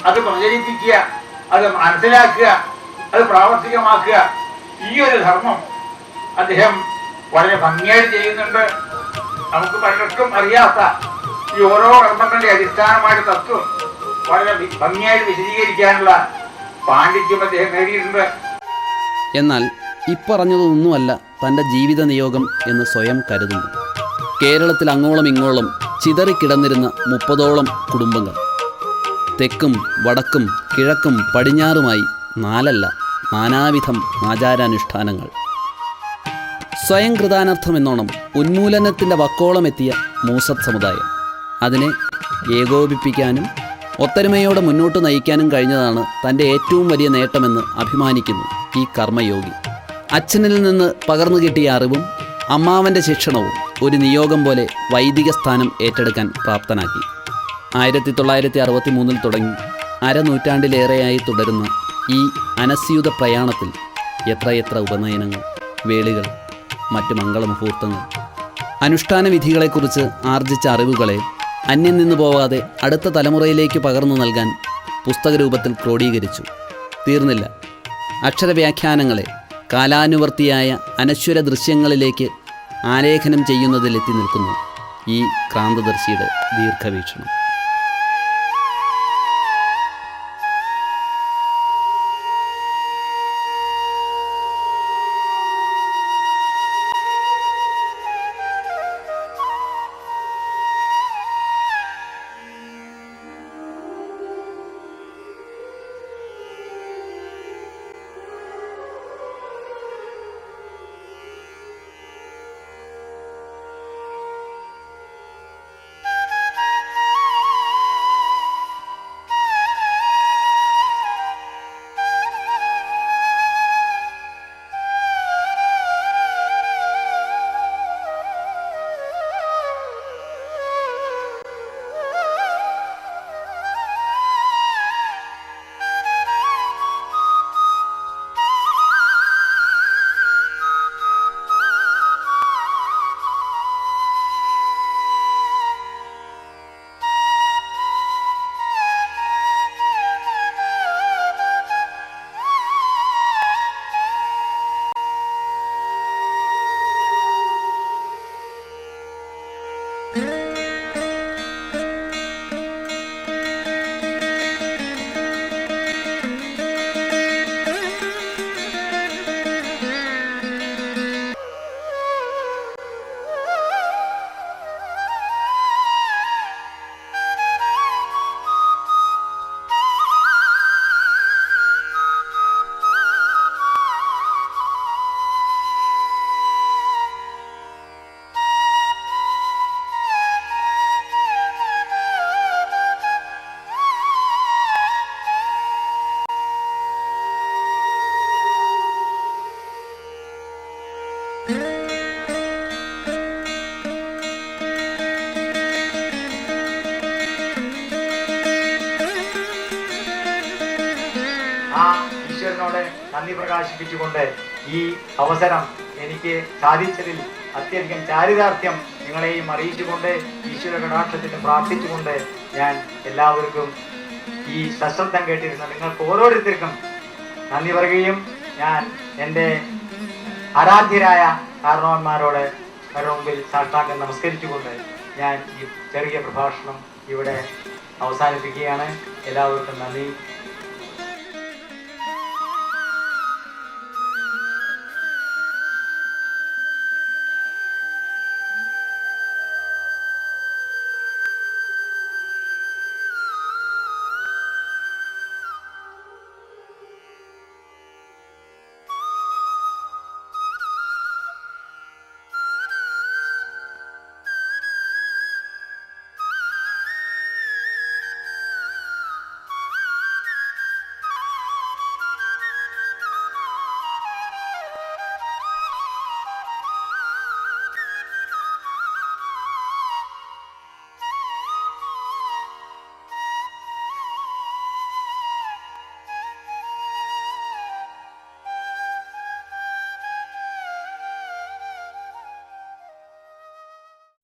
അത് പ്രചരിപ്പിക്കുക, അത് മനസ്സിലാക്കുക, അത് പ്രാവർത്തികമാക്കുക. ഈ ഒരു ധർമ്മം അദ്ദേഹം വളരെ ഭംഗിയായിട്ട് ചെയ്യുന്നുണ്ട്. നമുക്ക് പലർക്കും അറിയാത്ത ഈ ഓരോ കർമ്മങ്ങളുടെ അടിസ്ഥാനമായിട്ട് തത്വം വളരെ ഭംഗിയായിട്ട് വിശദീകരിക്കാനുള്ള പാണ്ഡിത്യം അദ്ദേഹം നേടിയിട്ടുണ്ട്. എന്നാൽ ഇപ്പറഞ്ഞതൊന്നുമല്ല തൻ്റെ ജീവിത നിയോഗം എന്ന് സ്വയം കരുതുന്നു. കേരളത്തിൽ അങ്ങോളം ഇങ്ങോളം ചിതറിക്കിടന്നിരുന്ന 30ഓളം കുടുംബങ്ങൾ, തെക്കും വടക്കും കിഴക്കും പടിഞ്ഞാറുമായി നാനാവിധം ആചാരാനുഷ്ഠാനങ്ങൾ. സ്വയം കൃതാനർത്ഥമെന്നോണം ഉന്മൂലനത്തിൻ്റെ വക്കോളം എത്തിയ മൂസത് സമുദായം. അതിനെ ഏകോപിപ്പിക്കാനും ഒത്തൊരുമയോടെ മുന്നോട്ട് നയിക്കാനും കഴിഞ്ഞതാണ് തൻ്റെ ഏറ്റവും വലിയ നേട്ടമെന്ന് അഭിമാനിക്കുന്നു ഈ കർമ്മയോഗി. അച്ഛനിൽ നിന്ന് പകർന്നു കിട്ടിയ അറിവും അമ്മാവൻ്റെ ശിക്ഷണവും ഒരു നിയോഗം പോലെ വൈദിക സ്ഥാനം ഏറ്റെടുക്കാൻ പ്രാപ്തനാക്കി. 1963 തുടങ്ങി അരനൂറ്റാണ്ടിലേറെയായി തുടരുന്ന ഈ അനസ്യൂത പ്രയാണത്തിൽ എത്രയെത്ര ഉപനയനങ്ങൾ, വേളികൾ, മറ്റ് മംഗളമുഹൂർത്തങ്ങൾ, അനുഷ്ഠാന വിധികളെക്കുറിച്ച് ആർജിച്ച അറിവുകളെ അന്യം നിന്നു പോവാതെ അടുത്ത തലമുറയിലേക്ക് പകർന്നു നൽകാൻ പുസ്തകരൂപത്തിൽ ക്രോഡീകരിച്ചു. തീർന്നില്ല. അക്ഷരവ്യാഖ്യാനങ്ങളെ കാലാനുവർത്തിയായ അനശ്വര ദൃശ്യങ്ങളിലേക്ക് ആലേഖനം ചെയ്യുന്നതിലെത്തി നിൽക്കുന്നു ഈ ക്രാന്തദർശിയുടെ ദീർഘവീക്ഷണം. ഈശ്വരനോട് നന്ദി പ്രകാശിപ്പിച്ചുകൊണ്ട് ഈ അവസരം എനിക്ക് സാധിച്ചതിൽ അത്യധികം ചാരിതാർത്ഥ്യം നിങ്ങളെയും അറിയിച്ചുകൊണ്ട് ഈശ്വര കടാക്ഷത്തിന് പ്രാർത്ഥിച്ചുകൊണ്ട് ഞാൻ എല്ലാവർക്കും ഈ സശ്രദ്ധം കേട്ടിരുന്ന നിങ്ങൾക്ക് ഓരോരുത്തർക്കും നന്ദി പറയുകയും ഞാൻ എൻ്റെ ആരാധ്യരായ കാരണവന്മാരോട് അവരുടെ മുമ്പിൽ സാഷ്ടാംഗം നമസ്കരിച്ചുകൊണ്ട് ഞാൻ ഈ ചെറിയ പ്രഭാഷണം ഇവിടെ അവസാനിപ്പിക്കുകയാണ്. എല്ലാവർക്കും നന്ദി.